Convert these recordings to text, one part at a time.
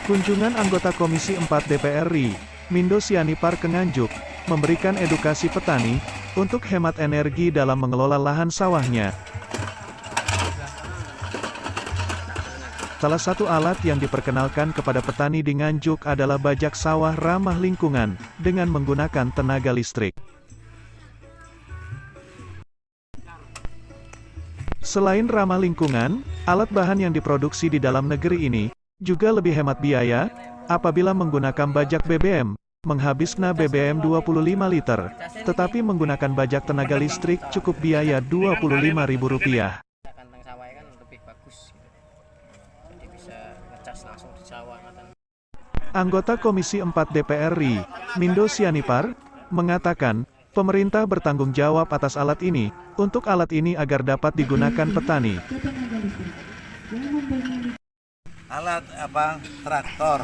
Kunjungan anggota Komisi 4 DPR RI, Mindo Sianipar ke Nganjuk, memberikan edukasi petani, untuk hemat energi dalam mengelola lahan sawahnya. Salah satu alat yang diperkenalkan kepada petani di Nganjuk adalah bajak sawah ramah lingkungan, dengan menggunakan tenaga listrik. Selain ramah lingkungan, alat bahan yang diproduksi di dalam negeri ini juga lebih hemat biaya, apabila menggunakan bajak BBM, menghabiskan BBM 25 liter, tetapi menggunakan bajak tenaga listrik cukup biaya Rp25.000. Kantang sawah kan lebih bagus gitu. Jadi bisa ngecas langsung di sawah. Anggota Komisi 4 DPR RI, Mindo Sianipar, mengatakan, pemerintah bertanggung jawab atas alat ini, untuk alat ini agar dapat digunakan petani. Alat traktor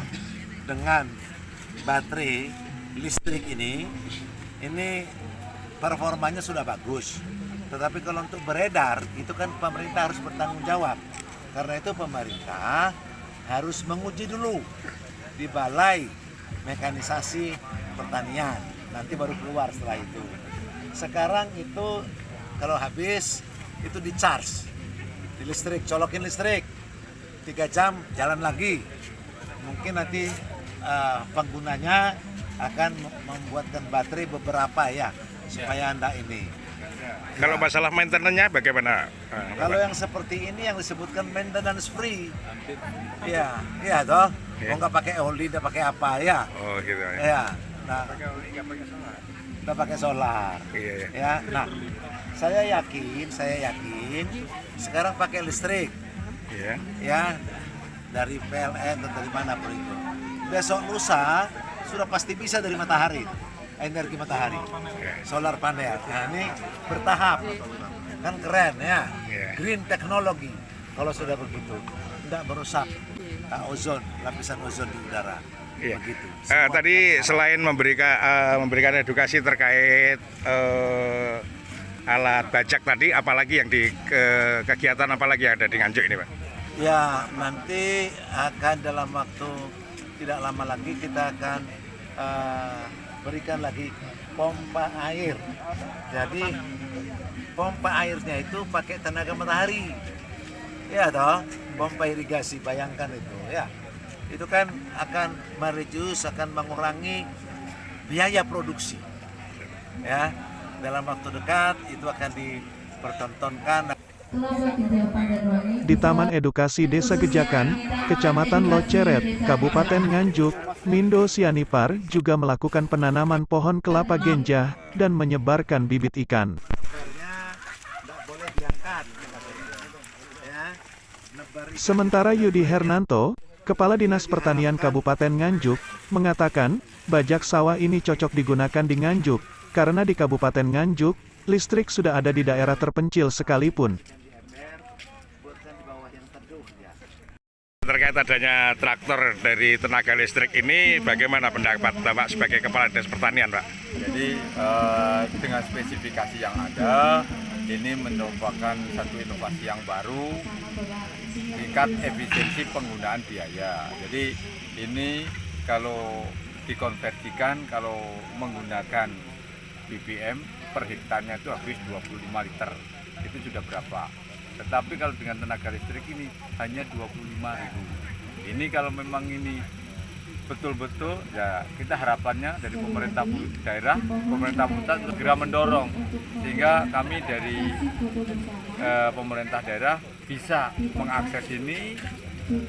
dengan baterai listrik ini performanya sudah bagus. Tetapi kalau untuk beredar itu kan pemerintah harus bertanggung jawab. Karena itu pemerintah harus menguji dulu di Balai Mekanisasi Pertanian. Nanti baru keluar setelah itu. Sekarang itu kalau habis itu di charge di listrik, colokin listrik 3 jam jalan lagi. Mungkin nanti penggunanya akan membuatkan baterai beberapa ya supaya Anda ini. Kalau masalah maintenance-nya bagaimana? Kalau yang seperti ini yang disebutkan maintenance free. Iya, iya toh. Mau nggak pakai oli, nggak pakai apa ya? Oh gitu ya. Iya. Nah, nggak pakai solar. Iya. Ya, nah, saya yakin sekarang pakai listrik. Iya. Ya, dari PLN atau dari mana pun itu. Besok lusa sudah pasti bisa dari matahari, energi matahari, solar panel. Nah ini bertahap, kan keren ya, green technology. Kalau sudah begitu, tidak merusak ozon, lapisan ozon di udara. Iya. Begitu. Tadi selain memberikan edukasi terkait alat bajak tadi, apalagi yang di kegiatan apalagi yang ada di Nganjuk ini, Pak? Ya, nanti akan dalam waktu tidak lama lagi kita akan berikan lagi pompa air. Jadi pompa airnya itu pakai tenaga matahari. Ya toh, pompa irigasi, bayangkan itu ya. Itu kan akan mereduce, akan mengurangi biaya produksi. Ya, dalam waktu dekat itu akan dipertontonkan. Di Taman Edukasi Desa Gejakan, Kecamatan Loceret, Kabupaten Nganjuk, Mindo Sianipar juga melakukan penanaman pohon kelapa genjah dan menyebarkan bibit ikan. Sementara Yudi Hernanto, Kepala Dinas Pertanian Kabupaten Nganjuk, mengatakan, bajak sawah ini cocok digunakan di Nganjuk, karena di Kabupaten Nganjuk, listrik sudah ada di daerah terpencil sekalipun. Terkait adanya traktor dari tenaga listrik ini, bagaimana pendapat Bapak sebagai Kepala Dinas Pertanian, Pak? Jadi dengan spesifikasi yang ada, ini merupakan satu inovasi yang baru, tingkat efisiensi penggunaan biaya. Jadi ini kalau dikonversikan, kalau menggunakan BBM per hektarnya itu habis 25 liter, itu sudah berapa? Tetapi kalau dengan tenaga listrik ini hanya 25.000. Ini kalau memang ini betul-betul ya kita harapannya dari pemerintah daerah, pemerintah pusat segera mendorong sehingga kami dari pemerintah daerah bisa mengakses ini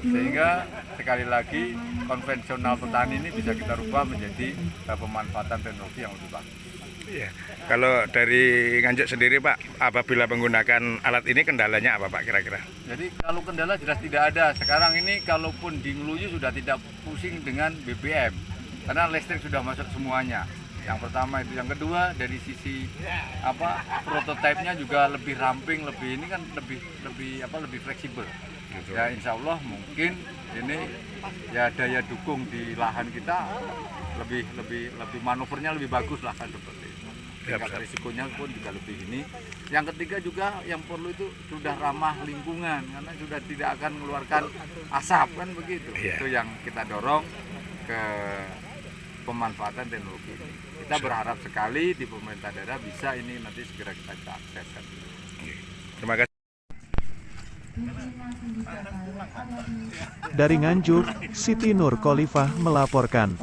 sehingga sekali lagi konvensional petani ini bisa kita rubah menjadi pemanfaatan teknologi yang lebih bagus. Iya. Kalau dari Nganjuk sendiri, Pak, apabila menggunakan alat ini kendalanya apa, Pak, kira-kira? Jadi kalau kendala jelas tidak ada. Sekarang ini kalaupun di Ngeluyu sudah tidak pusing dengan BBM karena listrik sudah masuk semuanya. Yang pertama itu, yang kedua dari sisi prototipenya juga lebih ramping, lebih fleksibel. Gitu. Ya insya Allah mungkin ini ya daya dukung di lahan kita lebih manuvernya lebih bagus lah kan seperti itu. tingkat risikonya pun juga lebih ini. Yang ketiga juga yang perlu itu sudah ramah lingkungan karena sudah tidak akan mengeluarkan asap kan begitu. Iya. Itu yang kita dorong ke pemanfaatan teknologi ini. Kita berharap sekali di pemerintah daerah bisa ini nanti segera kita akseskan. Terima kasih. Dari Nganjuk, Siti Nur Khalifah melaporkan.